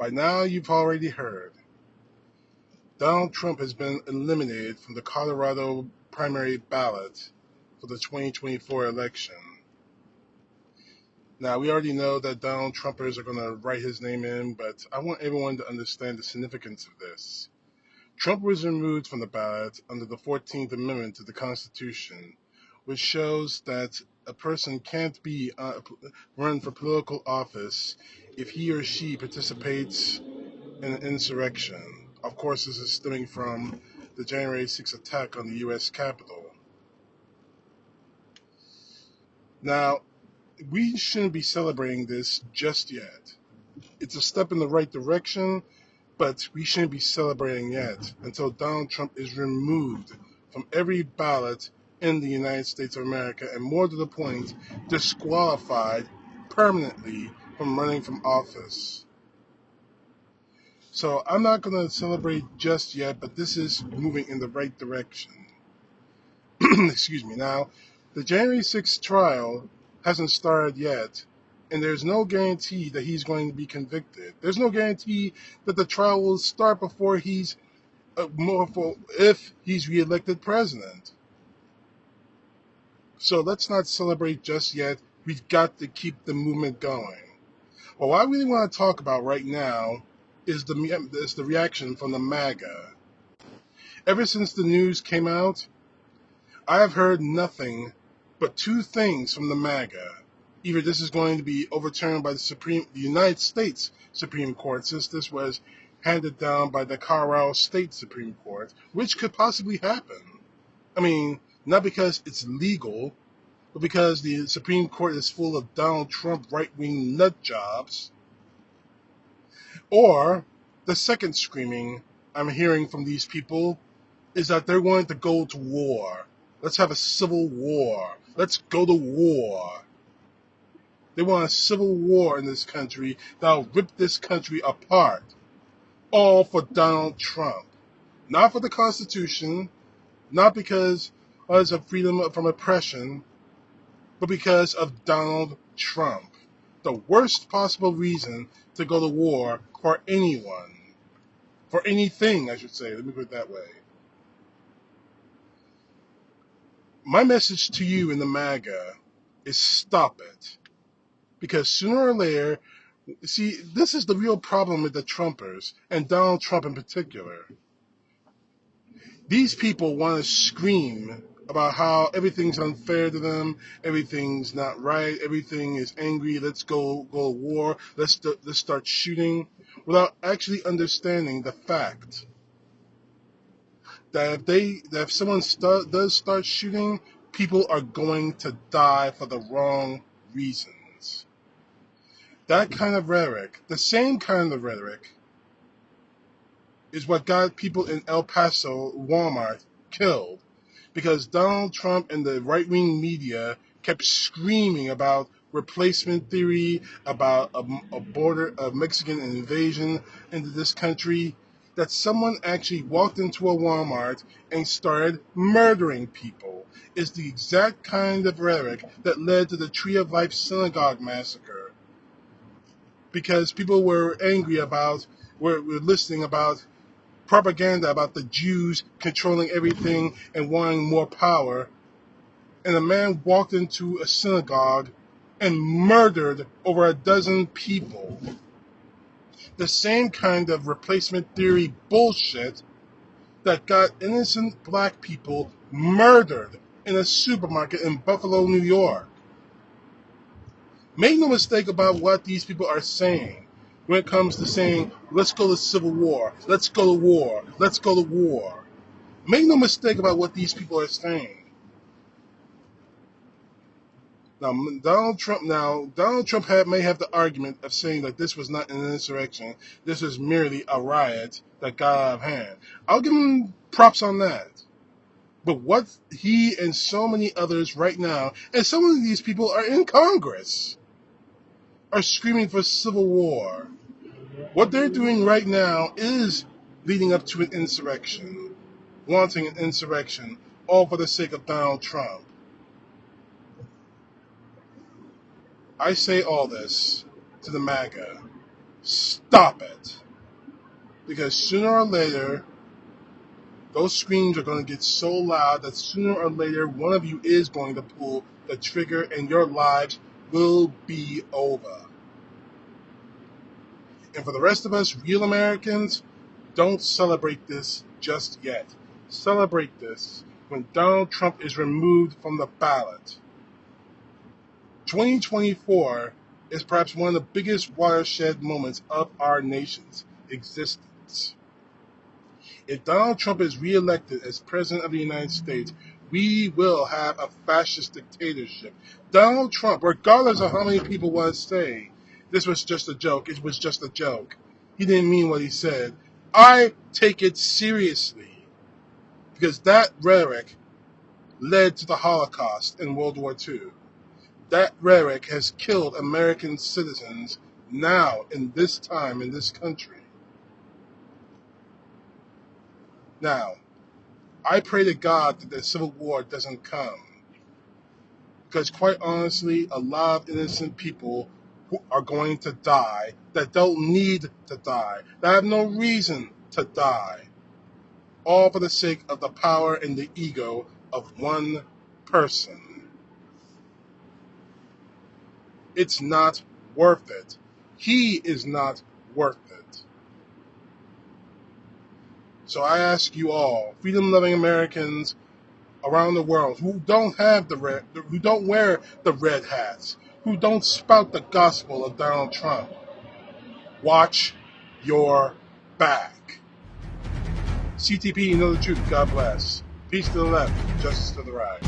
By now, you've already heard. Donald Trump has been eliminated from the Colorado primary ballot for the 2024 election. Now, we already know that Donald Trumpers are going to write his name in, but I want everyone to understand the significance of this. Trump was removed from the ballot under the 14th Amendment to the Constitution, which shows that a person can't be run for political office if he or she participates in an insurrection. Of course, this is stemming from the January 6th attack on the U.S. Capitol. Now, we shouldn't be celebrating this just yet. It's a step in the right direction, but we shouldn't be celebrating yet until Donald Trump is removed from every ballot in the United States of America, and more to the point, disqualified permanently from running from office. So I'm not going to celebrate just yet, but this is moving in the right direction. Excuse me. Now, the January 6th trial hasn't started yet, and there's no guarantee that he's going to be convicted. There's no guarantee that the trial will start before he's if he's reelected president. So let's not celebrate just yet. We've got to keep the movement going. Well, what I really want to talk about right now is the reaction from the MAGA. Ever since the news came out, I have heard nothing but two things from the MAGA. Either this is going to be overturned by the United States Supreme Court, since this was handed down by the Colorado State Supreme Court, which could possibly happen. I mean, not because it's legal, but because the Supreme Court is full of Donald Trump right-wing nut jobs. Or the second screaming I'm hearing from these people is that they're going to go to war. Let's have a civil war. Let's go to war. They want a civil war in this country that'll rip this country apart. All for Donald Trump. Not for the Constitution, not because of freedom from oppression, but because of Donald Trump. The worst possible reason to go to war for anyone. For anything, I should say. Let me put it that way. My message to you in the MAGA is stop it. Because sooner or later, see, this is the real problem with the Trumpers, and Donald Trump in particular. These people want to scream about how everything's unfair to them, everything's not right, everything is angry, let's go to war, let's start shooting, without actually understanding the fact that if someone does start shooting, people are going to die for the wrong reasons. That kind of rhetoric, the same kind of rhetoric, is what got people in El Paso Walmart killed, because Donald Trump and the right-wing media kept screaming about replacement theory, about a Mexican invasion into this country, that someone actually walked into a Walmart and started murdering people. Is the exact kind of rhetoric that led to the Tree of Life synagogue massacre. Because people were angry were listening about propaganda about the Jews controlling everything and wanting more power. And a man walked into a synagogue and murdered over a dozen people. The same kind of replacement theory bullshit that got innocent black people murdered in a supermarket in Buffalo, New York. Make no mistake about what these people are saying when it comes to saying, let's go to civil war, let's go to war, let's go to war. Make no mistake about what these people are saying. Now, Donald Trump may have the argument of saying that this was not an insurrection, this was merely a riot that got out of hand. I'll give him props on that. But what he and so many others right now, and some of these people are in Congress, are screaming for civil war. What they're doing right now is leading up to an insurrection, wanting an insurrection, all for the sake of Donald Trump. I say all this to the MAGA. Stop it. Because sooner or later, those screams are going to get so loud that sooner or later, one of you is going to pull the trigger and your lives will be over. And for the rest of us, real Americans, don't celebrate this just yet. Celebrate this when Donald Trump is removed from the ballot. 2024 is perhaps one of the biggest watershed moments of our nation's existence. If Donald Trump is reelected as President of the United States, we will have a fascist dictatorship. Donald Trump, regardless of how many people want to say, this was just a joke, it was just a joke. He didn't mean what he said. I take it seriously because that rhetoric led to the Holocaust in World War II. That rhetoric has killed American citizens now in this time in this country. Now, I pray to God that the Civil War doesn't come. Because quite honestly, a lot of innocent people who are going to die that don't need to die, that have no reason to die, all for the sake of the power and the ego of one person. It's not worth it. He is not worth it. So I ask you all, freedom-loving Americans around the world who don't have who don't wear the red hats, who don't spout the gospel of Donald Trump, watch your back. CTP, you know the truth. God bless. Peace to the left, justice to the right.